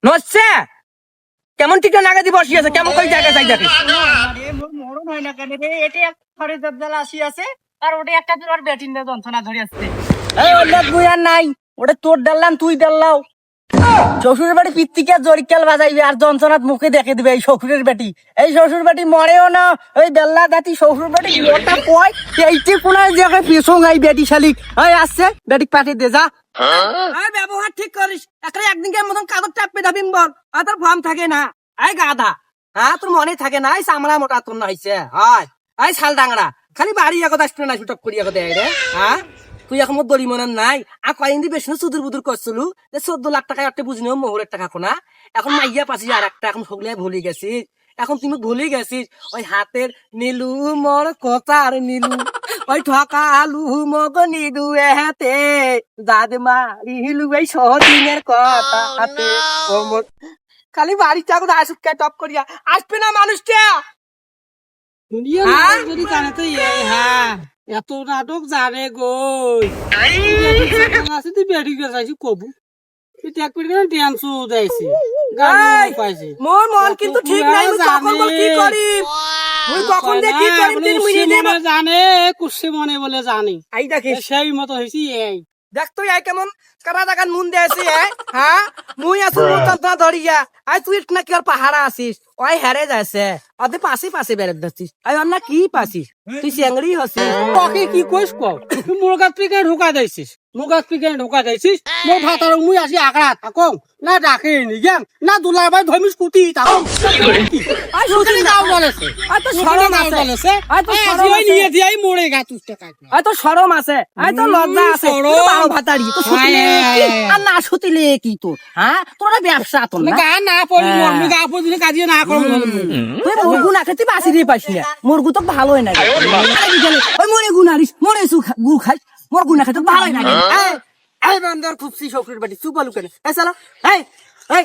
নচ্ছে কেমন টিকা লাগাতে বসি আছে কেমন কই জায়গা চাই দেখি মরণ হয় না কেন রে? এটা এক ঘরে জবজালা আসি আছে আর ওটা একটা তোর বেটিন দে যন্ত্রণা ধরে আসছে। এই ওটা বুয়ার নাই ওটা তোর ডাললাম তুই ডাললাও শ্বশুরের বাড়ি পিত্তিকে জরিকাল বাজাইবে আর যন্ত্রণাত মুখে দেখে দিবে এই শ্বশুরের বাড়ি এই শ্বশুর বাড়ি মরেও না ওই বেল্লা দাতি শ্বশুর বাড়ি মোটা কয় এইটি কোনায় জায়গা পেছং এই বেটি শালিক এই আসছে বেটি পাঠিয়ে দে যা এই ব্যবহার ঠিক করিস একটা একদিনের মতন কাদর চাপে দাবিম বল আর তোর ফার্ম থাকে না এই গাধা হ্যাঁ তোর মনে থাকে না এই চামড়া মোটা তোর না হইছে হয় এই শাল ডাংরা খালি বাড়ি একত আসবে না সুটক করি একত রে হ্যাঁ তুই এখন মোর দড়ি মনে নাই আর কয়দিন দিয়ে বেশি সুদূর বুদুর করছিলু 14 লাখ টাকা একটা বুঝিনি মোহরের টাকা কোনা এখন মাইয়া পাচ্ছি আর একটা এখন সগলে ভুলে গেছিস এখন তুমি ভুলে গেছিস ওই হাতের নীলু মোর কথার নীলু ওই ঠকা আলু মগ নিদু এহাতে দাদ মারিলু এই সদিনের কথা হাতে ও মোর খালি বাড়ি চাকু আসুক টপ করিয়া আসবে না মানুষটা যদি জানে তো হ্যাঁ এত নাটক জানে গো তুই বেটি চাইছি কবু মোর মন কিন্তু ঠিক নাই কি করি কখন দেখি জানে কুসি মনে বলে জানি আই দেখি সেই মতো হয়েছি এই দেখ তুই আই কেমন কারা দাগান মুন দেছি হ্যাঁ মুই আছো মুতন্তা ধরিয়া আই তুই না কি আর পাহাড়া আছিস ওই হেরে যাচ্ছে অদে পাশে পাশে বেড়ে যাচ্ছিস আই অন্য কি পাছিস তুই চেংড়ি হছিস তোকে কি কইস কও তুই মোর গাছ পিকে ঢোকা দিছিস মোর গাছ পিকে ঢোকা দিছিস মোর ভাতার মুই আসি আগড়া থাকং না ডাকে নি গেম না দুলার ভাই ধমিস কুটি থাকং আই সুতি নাও বলেছে আই তো শরম আছে বলেছে আই তো শরম ওই নিয়ে দিয়াই মোরে গা তুস্তে কাট আই তো শরম আছে আই তো লজ্জা আছে বারো ভাতারি তো সুতিলে আর না সুতিলে কি তোর হ্যাঁ তোরা ব্যবসা তোর না গা না পড়ি মোর গা পড়ি কাজিয়ে না করব তুই মুরগু না খেতে পাসি রে পাসি না মুরগু তো ভালোই না ওই মরে গুনারিস মরে গু খাই মোর গুনা খেতে ভালোই না এই বান্দর খুবসি শ্বশুরের বাড়ি চুপ আলু কেন এই চলো এই এই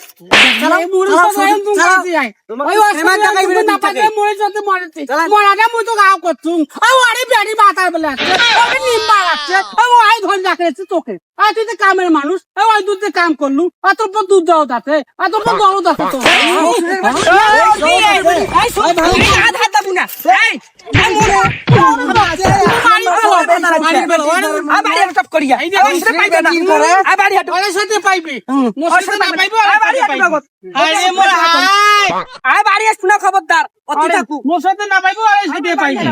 চলো মুড়ি সবাই তুমি কাজি আই ওই ওসমান টাকা বিরে না পাকে মোরে যতে মরেছি মরাটা মুই তো গাও করছুম ও আরে বেড়ি বাতার বলে আছে ওকে নিম্বা আছে ও আই ধন রাখেছি তোকে আই তুই তো কামের মানুষ ওই দুধে কাম করলু আর তোর পর দুধ দাও তাতে আর তোর পর দরদ আছে তো এই সব আধা দাবু না এই এই মোরে আবারে সব করিয়া এই পাইবে না আবারে হাঁটু ওরে সাথে পাইবি মোর সাথে না পাইবো আবারে হাঁটু আরে মোর হাই আয় বাড়ি আসু না খবরদার অতি থাকু মোর সাথে না পাইবো ওরে সাথে পাইবি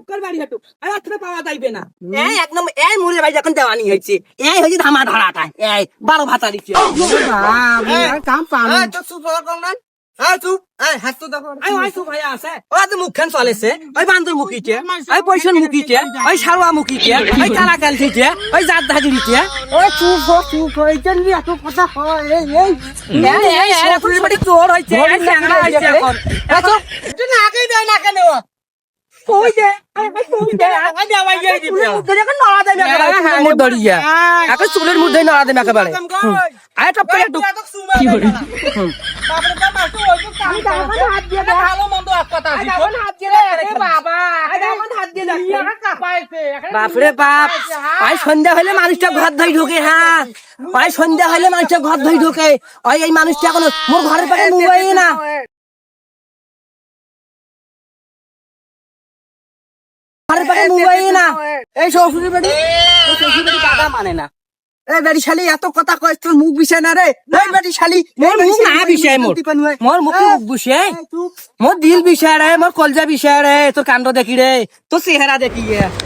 কর বাড়ি হাঁটু আয় আত্রে পাওয়া যাইবে না এই এক নম্বর এই মুরে ভাই যখন দেওয়ানি হইছে এই হইছে ধামা ধরাটা এই 12 ভাতা দিছে কাম পাম তো সুপ কর না চুপ হাত তো দেখো আই চুপ ভাই আছে ও তো মুখখান চলেছে ওই বান্দর মুখিছে ওই পয়সন মুখিছে ওই সারুয়া মুখিছে ওই কালা কালছে ওই জাত ধাজুরিছে ও চুপ এই জন্য এত কথা হয় এই এই বাড়ি চোর হইছে এই চ্যাংড়া হইছে এখন এত তুই না আগে দেয় না কেন কই দে কই দে আগে দেওয়াই যাই দিবি দেখো নড়া দেবে একেবারে মুখ ধরিয়া একে চুলের মধ্যে নড়া দেবে একেবারে আয় টপ করে একটু কি হল বাপরে বাপ মাসু ওই তো কাম করে হাত দিয়ে ভালো মন্দ এক কথা আছে হাত দিয়ে রে বাবা এখন হাত দিয়ে যাচ্ছে কাপাইছে বাপরে বাপ আই সন্ধ্যা হইলে মানুষটা ঘর ধই ঢোকে হ্যাঁ আই সন্ধ্যা হইলে মানুষটা ঘর ধই ঢোকে ওই এই মানুষটা এখন মোর ঘরের পাশে মুবাই না ঘরের পাশে মুবাই না এই শ্বশুরের বাড়ি শ্বশুরের বাড়ি দাদা মানে না এই বেটি শালি এত কথা কইছ তোর মুখ বিষয় না রে এই বেটি শালি মোর মুখ না বিষয় মোর মুখ বিষয় মোর দিল বিষয় রে মোর কলজা বিষয় রে তোর কাণ্ড দেখি রে তোর চেহারা দেখি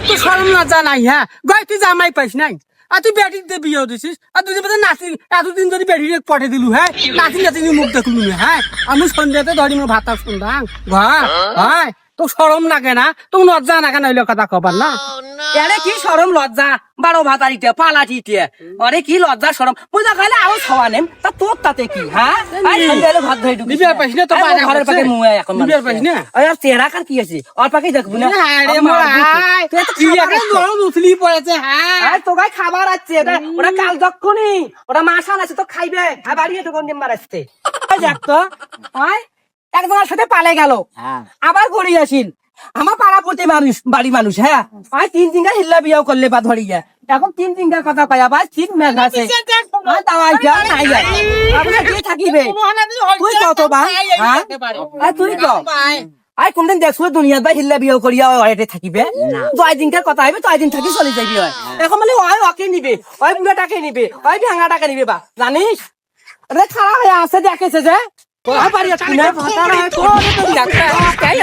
তুই শরম লজ্জা নাই হ্যাঁ গই তুই জামাই পাইস নাই আর তুই বেটির দিয়ে বিয়ে দিছিস আর দুদিন পরে নাচি এতদিন যদি বেটির পটে দিলু হ্যাঁ নাচি নাচি মুখ দেখলু হ্যাঁ আমি সন্ধ্যাতে ধরি মোর ভাত শুনতাম ঘর হয় তো শরম লাগে না তো লজ্জা না কেন কথা কবার না আরে কি শরম লজ্জা 12 ভাতারিতে পালাটিতে আরে কি লজ্জা শরম বুঝা খাইলে আরো খাওয়া নেম তা তোর তাতে কি হ্যাঁ আই সন্ধ্যালে ভাত ধই ঢুকি বিবিয়ার পাইছ না তো ঘরের পাশে মুয়ে এখন বিবিয়ার পাইছ না আর চেহারা কার কি আছে আর পাকে দেখবো না আরে মোর হাই তুই একটা গরম উছলি পড়েছে হ্যাঁ আর তো গায় খাবার আছে ওরা কাল যখনই ওরা মাসাল আছে তো খাইবে আর বাড়ি তো কোন দিন মারাইতে দেখ তো হয় একজনের সাথে পালে গেল আবার গড়ি আসিল আমার পাড়া প্রতি মানুষ বাড়ি মানুষ হ্যাঁ আয় 3 হিল্লা বিয়াও করলে বা ধরিয়া এখন 3 কথা কয়া ভাই ঠিক মেঘ আছে তাওয়াই যা নাই যায় আপনি কি থাকিবে তুই কত বা হ্যাঁ তুই কত আই কোনদিন দেখছো দুনিয়াত ভাই হিল্লা বিয়ে করিয়া ওইতে থাকিবে জয় দিনকার কথা হইবে জয় দিন থাকি চলে যাইবি হয় এখন মানে ওই ওকে নিবে ওই বুড়াটাকে নিবে ওই ভাঙাটাকে নিবে বা জানিস রে খারাপ হয়ে আছে দেখেছে যে ওই বাড়ি আছে না ভাতা না তো তো ডাক্তার তাই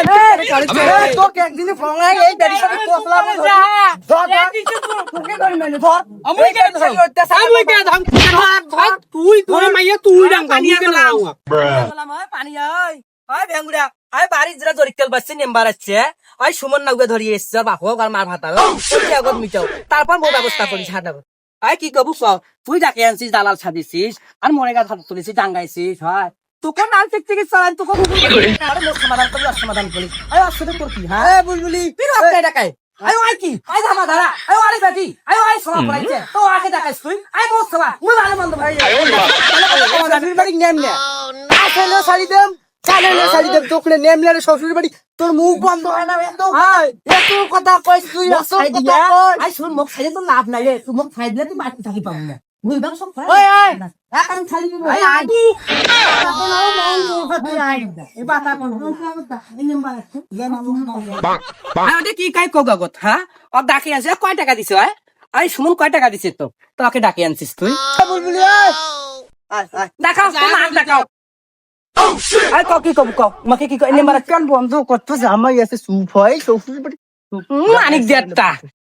তো একদিনে ফলাই এই দাড়ি সব পোছলা ধর তোকে ধরি মানে ধর আমি কে ধর আমি কে ধর তুই তোর মাইয়া তুই ডাং পানি গেলাম পানি আয় ওই ভেঙ্গুড়া ওই বাড়ি যারা জরিকাল বাসছে নেম্বার আছে ওই সুমন নাউকে ধরিয়ে এসছে আর বাপ হোক আর মার ভাত ওই আগত মিটাও তারপর বউ ব্যবস্থা করিস হাঁটা আই কি কবু তুই ডাকে আনছিস দালাল ছাদিছিস আর মনে গা হাত তুলেছিস ডাঙ্গাইছিস হয় তোকে নাল থেকে চালান তোকে আরে মোর সমাধান করবি আর সমাধান করিস আয় আসলে তোর কি হ্যাঁ বুলবুলি তুই রাস্তায় ডাকাই আয় আয় কি আয় ধামা ধারা আয় আরে বেটি আয় আয় সমাধান করাইছে তো আগে ডাকাইছ তুই আয় মোর সভা মুই ভালো মন্দ ভাই সমাধান বাড়ি নেম নে আসলে সারি দেম চালের শাড়ি দেব তোকে নেমলে শ্বশুর বাড়ি তোর মুখ বন্ধ হয় না এত এত কথা কইস তুই রাস্তায় দিয়া আই শুন মুখ ছাইলে তো লাভ নাই রে তুই মুখ ছাই দিলে তুই বাড়ি থাকি পাবো না মুই বাম সব ওই আয় এখন ছাড়ি দিব আয় আয় এই বাতা কোন এই নাম্বার আরে কি কাই কোগাগত হ্যাঁ ও ডাকি আছে কয় টাকা দিছ আয় আই সুমন কয় টাকা দিছিস তো তোকে ডাকি আনছিস তুই বুলবুলি আয় আয় দেখাও তোমার দেখাও আরে কি কব কও মাকে কি কই নাম্বার কান বন্ধ করতে জামাই আছে সুপ হয় শ্বশুর বাড়ি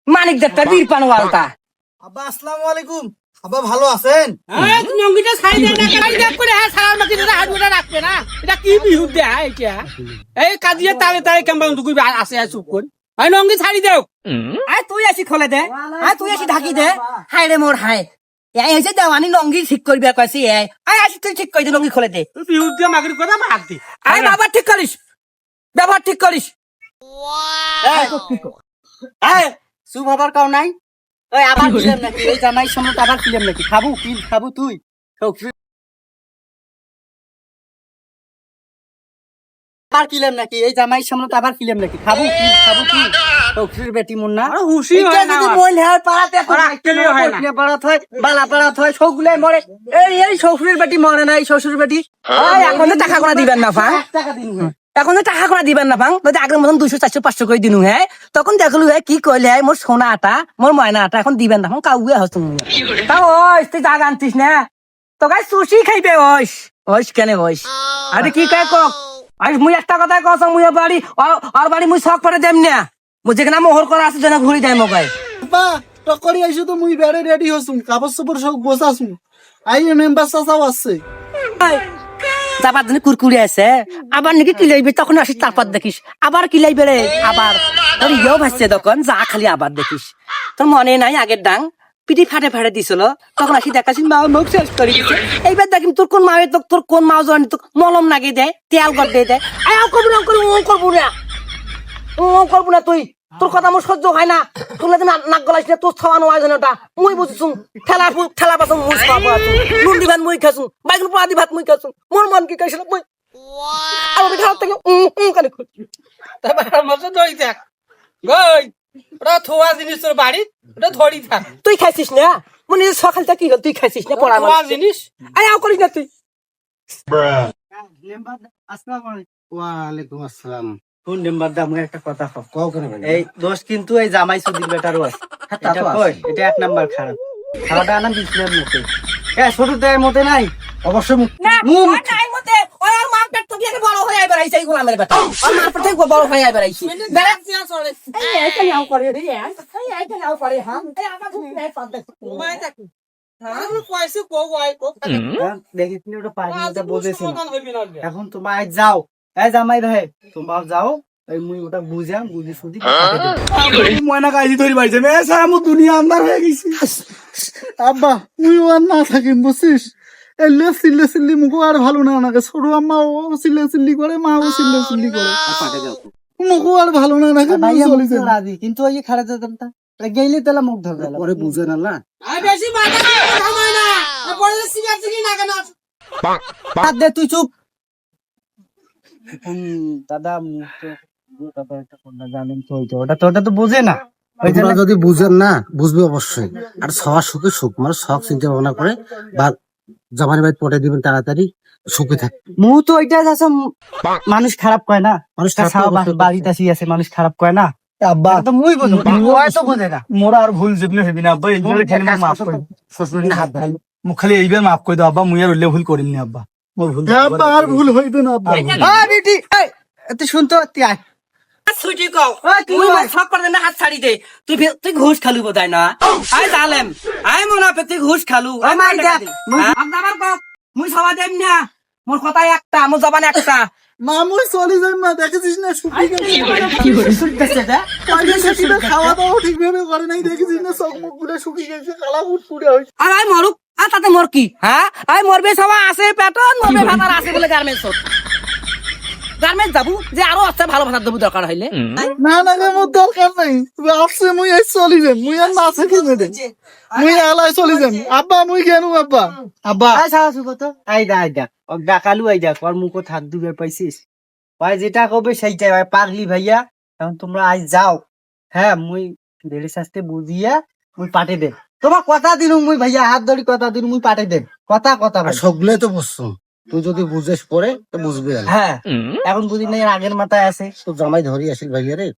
মানিক দেবতা বীর পানওয়ালতা আব্বা আসসালামু আলাইকুম আব্বা ভালো আছেন এই নঙ্গিটা ছাই দে না কাই দেব করে হ্যাঁ সারার মাটি ধরে হাত মুঠা রাখবে না এটা কি বিহু দে এটা এই কাজিয়ে তালে তালে কেমন তুই আছে চুপ কর এই নঙ্গি ছাড়ি দেও আয় তুই আসি খোলে দে আয় তুই আসি ঢাকি দে হাই রে মোর হাই এই হইছে দেওয়ানি লঙ্গি ঠিক করবি কইছি আয় আসি তুই ঠিক কই দে লঙ্গি খোলে দে বিহু দে মাগরি কথা বাদ দি আয় বাবা ঠিক করিস ব্যবহার ঠিক করিস আয় সুপ হবার কাও নাই ওই আবার খিলাম নাকি এই জামাই সময় আবার খিলাম নাকি খাবো কি খাবো তুই আবার খিলাম নাকি এই জামাই সামনে আবার খিলাম নাকি খাবো কি শ্বশুর বেটি মুন্না হুশি হয় না যদি মইল হয় পাড়াতে পাড়াত হয় বালা পাড়াত হয় সবগুলাই মরে এই শ্বশুরের বেটি মরে না এই শ্বশুর বেটি এখন তো টাকা কোনা দিবেন না ভাই টাকা দিন এখন তো টাকা কোনা দিবেন না ভাঙ যদি আগের মতন 200 400 500 করে দিনু হ্যাঁ তখন দেখলু হ্যাঁ কি কইলে মোর সোনা আটা মোর ময়না আটা এখন দিবেন না কাউকে হস তা ওই তুই জাগ আনতিস না তো গাই সুশি খাইবে ওইস কেন ওইস আরে কি কয় কক আই মুই একটা কথা কস মুই বাড়ি আর বাড়ি মুই শখ করে দেম না মুই যেখানে মোহর করা আছে যেন ঘুরি দেয় মগাই আব্বা টকরি আইছো তো মুই বেড়ে রেডি হসুম কাপড় চোপড় সব গোছাছুম আই মেম্বার চাচাও আছে তারপর দিন কুরকুরি আছে আবার নাকি কিলাইবে তখন আসি তারপর দেখিস আবার কিলাইবে রে আবার তোর ইয়েও ভাসছে তখন যা খালি আবার দেখিস তোর মনে নাই আগের ডাং পিঠি ফাটে ফাটে দিছিল তখন আসি দেখাছিস মা মুখ শেষ করে দিচ্ছে এইবার দেখিম তোর কোন মায়ের তোর কোন মা জানি তোর মলম নাগে দেয় তেল গড় দিয়ে দেয় আয় করবো না করবো না তুই তোর কথা আমার সহ্য হয় না তোর নাক গলাইস না তোর খাওয়ানো হয় ওটা মুই বুঝছুম ঠেলা পাছুম মুই খাওয়াবো আছো নুন দিবান মুই খাসুম বাইগুন পোড়া দিভাত মুই খাসুম মোর মন কি খাইছিল মুই আর ওই খাওয়া থেকে কানে খুল তারপর মজা ধরি থাক গই ওটা থোয়া জিনিস তোর বাড়ি ওটা ধরি থাক তুই খাইছিস না মনে সকালটা কি হল তুই খাইছিস না পড়া থোয়া জিনিস আয় আও করিস না তুই আসসালামু আলাইকুম ওয়া আলাইকুম আসসালাম কোন নাম্বার দাম একটা কথা কও করে ভাই এই দোষ কিন্তু এই জামাই সুদির বেটারও আছে এটা এক নাম্বার খারাপ খাওয়াটা আনা দিছিলাম মতে ছোট দেয় মতে নাই অবশ্যই নাই মতে ওই আর মার পেট তো দিয়ে বড় হয়ে আইবার আইছে এইগুলো আমার বেটা আর মার পেট থেকে বড় হয়ে আইবার আইছে এই এটা নাও করে রে এইটা নাও করে হ্যাঁ এই আমার খুব নাই পাবে মোবাইল থাক আমি কইছি কো গই কো দেখিস নি ওটা পানি ওটা বলেছি হইবি না এখন তোমার যাও এই জামাই ভাই তোমরা যাও এই মুই ওটা বুঝাম বুঝি সুদি ময়না কাইজি ধরি পাইছে মে সারা মু দুনিয়া আন্দার হয়ে গেছি আব্বা মুই আর না থাকিম বুঝছিস এলে সিল্লি মুখো আর ভালো না নাকে ছোট আম্মা ও সিল্লি করে মা ও সিল্লি করে মুখো আর ভালো না নাকে রাজি কিন্তু ওই খাড়া যেতাম তা গেইলে তাহলে মুখ ধরবে পরে বুঝে না না আর বেশি মাথা ঘামাই না পরে সিগারেট সিগি না কেন বাদ দে তুই চুপ দাদা জানেন তো ওটা তো বোঝে না তোমরা যদি বুঝেন না বুঝবে অবশ্যই। আর সবার সুখে সুখ, মানে সব চিন্তা ভাবনা করে বা জামাই বাড়ি পটে দিবেন তাড়াতাড়ি, সুখে থাক। মু তো ওইটা আছে, মানুষ খারাপ কয় না, মানুষ খারাপ তো অবশ্যই বাড়িতে আসি আছে মানুষ খারাপ কয় না, আব্বা তো মুই বুঝো তো বোঝে না। মোরা আর ভুল যেগুলো হেবি না আব্বা, এইবার খালি মোক মাফ করে শ্বশুরের হাত ধরে মোক খালি এইবার মাফ করে দাও আব্বা, মুই আর উল্লে ভুল করিনি আব্বা, মোর ভুল আব্বা, আর ভুল হইবে না আব্বা। বেটি তুই শুনতো তুই আয় ছুটি কও তুই সব করে না হাত ছাড়ি দে, তুই ঘুষ খালু বোধাই না, আয় জালেম আয় মোনাফে তুই ঘুষ খালু মুই সবাই দেম না, মোর কথা একটা, মোর জবান একটা। মা মুই চলে যাই মা, দেখেছিস না শুকিয়ে গেছে, খাওয়া দাওয়া ঠিকভাবে করে নাই, দেখেছিস না চোখ মুখ গুলো শুকিয়ে গেছে, কালা ফুট পুড়ে হয়েছে। আর আয় মরুক, আর তাতে মোর কি, হ্যাঁ আয় মরবে সবাই আছে পেটন, মরবে ভাতার আছে বলে গার্মেন্টস গার্মেন্টস যাবো যে আরো আছে ভালো ভাতার দেবো দরকার হইলে। না না রে, মোর দরকার নাই, তুই আসছে মুই এই চলে যাই, মুই আর না থাকি দে, মুই এলাই চলে যাই আব্বা, মুই কেন আব্বা। আব্বা আয় সাহা শুভ তো আইদা ডাকালু আইদা কর মুখো থাক দুবের পাইছিস, ভাই যেটা কবে সেইটাই ভাই, পাগলি ভাইয়া এখন তোমরা আজ যাও, হ্যাঁ মুই দেরি শাস্তে বুঝিয়া মুই পাঠে দেব, তোমার কথা দিলুম মুই ভাইয়া, হাত ধরি কথা দিলুম মুই পাঠে দেব, কথা আর ভাই। সবগুলোই তো বুঝছো, তুই যদি বুঝেস পরে তো বুঝবে। হ্যাঁ এখন বুঝি নাই, আগের মাথায় আছে। তো জামাই ধরি আসিল ভাইয়া রে,